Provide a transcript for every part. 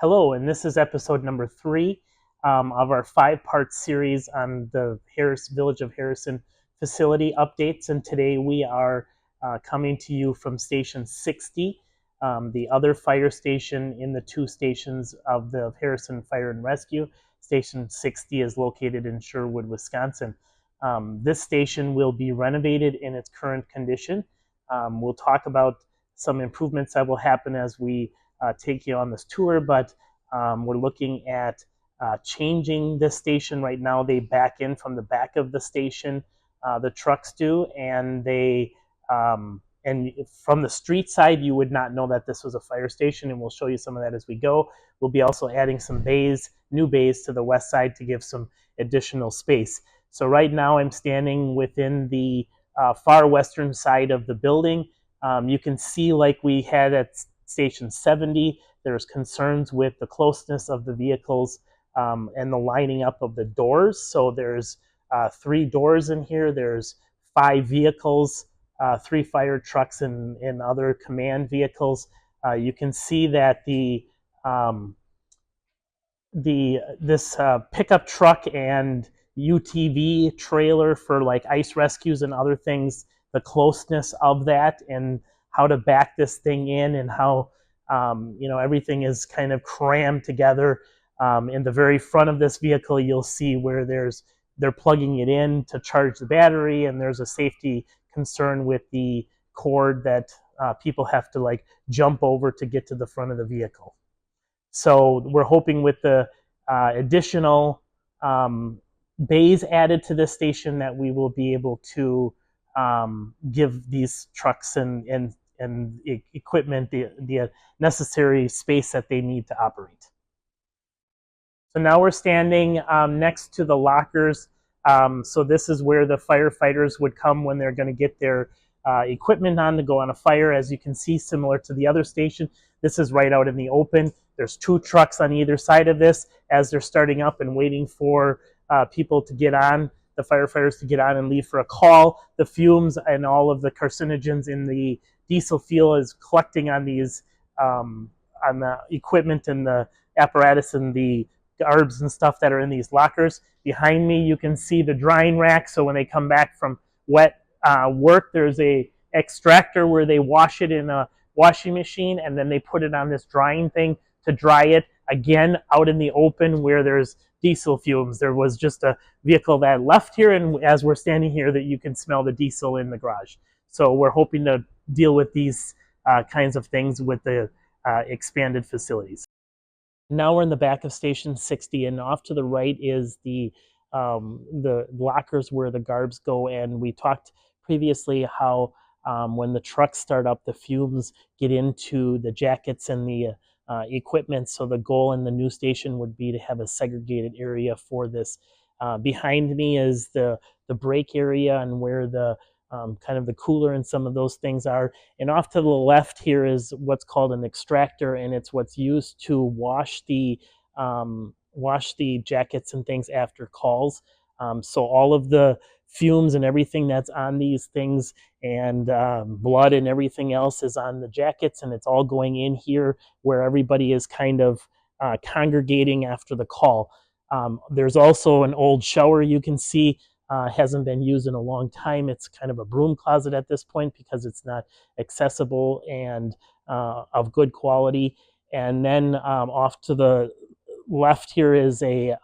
Hello, and this is episode number 3 of our 5-part series on the Village of Harrison facility updates. And today we are coming to you from Station 60, the other fire station in the 2 stations of the Harrison Fire and Rescue. Station 60 is located in Sherwood, Wisconsin. This station will be renovated in its current condition. We'll talk about some improvements that will happen as we take you on this tour, but we're looking at changing this station. Right now they back in from the back of the station, the trucks do, and and from the street side you would not know that this was a fire station, and we'll show you some of that as we go. We'll be also adding some new bays to the west side to give some additional space. So right now I'm standing within the far western side of the building. You can see, like we had at Station 70, there's concerns with the closeness of the vehicles and the lining up of the doors. So there's 3 doors in here. There's 5 vehicles, 3 fire trucks and other command vehicles. You can see that this pickup truck and UTV trailer for like ice rescues and other things, the closeness of that and how to back this thing in, and how everything is kind of crammed together. In the very front of this vehicle, you'll see where they're plugging it in to charge the battery, and there's a safety concern with the cord that people have to like jump over to get to the front of the vehicle. So we're hoping with the additional bays added to this station that we will be able to give these trucks and equipment the necessary space that they need to operate. So now we're standing next to the lockers. So this is where the firefighters would come when they're going to get their equipment on to go on a fire. As you can see, similar to the other station, this is right out in the open. There's 2 trucks on either side of this as they're starting up and waiting for people to get on, the firefighters to get on and leave for a call. The fumes and all of the carcinogens in the diesel fuel is collecting on these on the equipment and the apparatus and the garbs and stuff that are in these lockers. Behind me, you can see the drying rack. So when they come back from wet work, there's a extractor where they wash it in a washing machine, and then they put it on this drying thing to dry it again out in the open where there's diesel fumes. There was just a vehicle that left here, and as we're standing here, that you can smell the diesel in the garage. So we're hoping to deal with these kinds of things with the expanded facilities. Now we're in the back of Station 60, and off to the right is the lockers where the garbs go. And we talked previously how when the trucks start up, the fumes get into the jackets and the equipment. So the goal in the new station would be to have a segregated area for this. Behind me is the brake area and where the kind of the cooler and some of those things are. And off to the left here is what's called an extractor, and it's what's used to wash the jackets and things after calls. So all of the fumes and everything that's on these things and blood and everything else is on the jackets, and it's all going in here where everybody is kind of congregating after the call. There's also an old shower you can see. Hasn't been used in a long time. It's kind of a broom closet at this point because it's not accessible and of good quality. And then off to the left here is a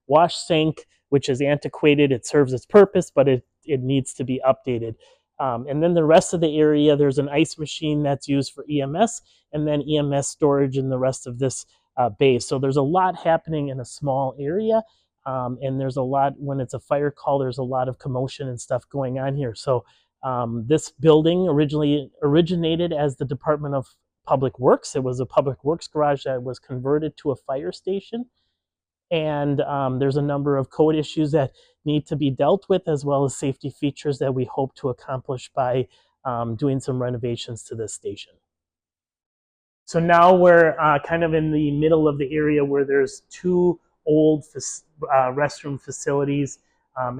wash sink, which is antiquated. It serves its purpose, but it needs to be updated. And then the rest of the area, there's an ice machine that's used for EMS, and then EMS storage in the rest of this bay. So there's a lot happening in a small area. And there's a lot, when it's a fire call, there's a lot of commotion and stuff going on here. So this building originally originated as the Department of Public Works. It was a public works garage that was converted to a fire station. And there's a number of code issues that need to be dealt with, as well as safety features that we hope to accomplish by doing some renovations to this station. So now we're kind of in the middle of the area where there's 2 old restroom facilities.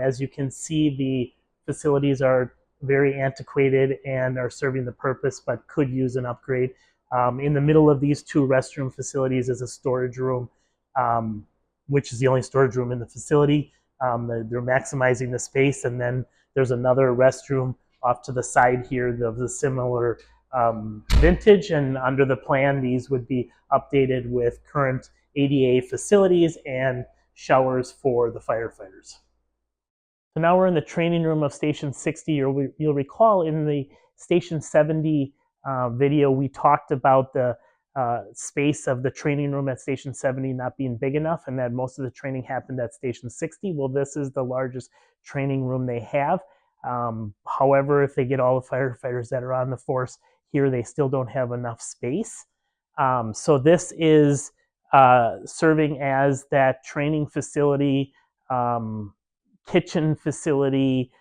As you can see, the facilities are very antiquated and are serving the purpose, but could use an upgrade. In the middle of these two restroom facilities is a storage room, which is the only storage room in the facility. They're maximizing the space, and then there's another restroom off to the side here of the similar vintage, and under the plan, these would be updated with current ADA facilities and showers for the firefighters. So now we're in the training room of Station 60. You'll recall in the Station 70 video, we talked about the space of the training room at Station 70 not being big enough, and that most of the training happened at Station 60. Well, this is the largest training room they have. However, if they get all the firefighters that are on the force here, they still don't have enough space. So this is serving as that training facility, kitchen facility,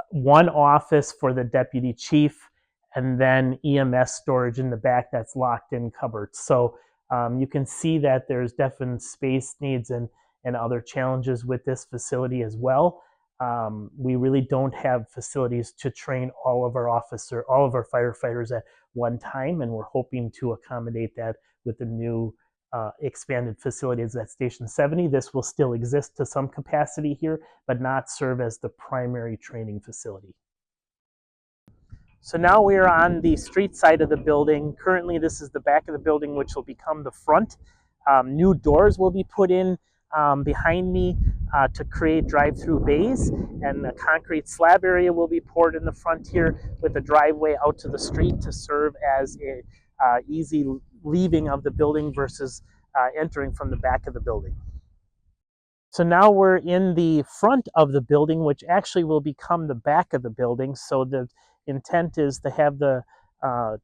one office for the deputy chief, and then EMS storage in the back that's locked in cupboards. So you can see that there's definite space needs and other challenges with this facility as well. We really don't have facilities to train all of our firefighters at one time, and we're hoping to accommodate that with the new expanded facilities at Station 70. This will still exist to some capacity here, but not serve as the primary training facility. So now we are on the street side of the building. Currently, this is the back of the building, which will become the front. New doors will be put in behind me to create drive-through bays, and a concrete slab area will be poured in the front here with a driveway out to the street to serve as a easy leaving of the building versus entering from the back of the building. So now we're in the front of the building, which actually will become the back of the building. So the intent is to have the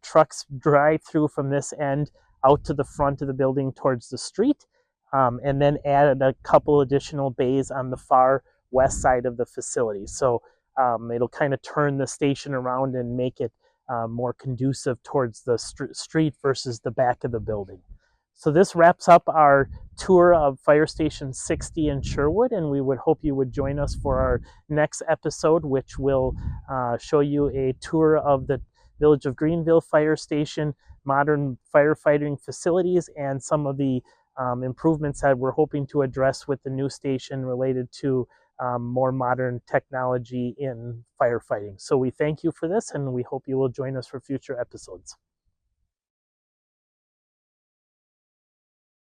trucks drive through from this end out to the front of the building towards the street, and then add a couple additional bays on the far west side of the facility. So it'll kind of turn the station around and make it more conducive towards the street versus the back of the building. So this wraps up our tour of Fire Station 60 in Sherwood, and we would hope you would join us for our next episode, which will show you a tour of the Village of Greenville Fire Station, modern firefighting facilities, and some of the improvements that we're hoping to address with the new station related to more modern technology in firefighting. So we thank you for this, and we hope you will join us for future episodes.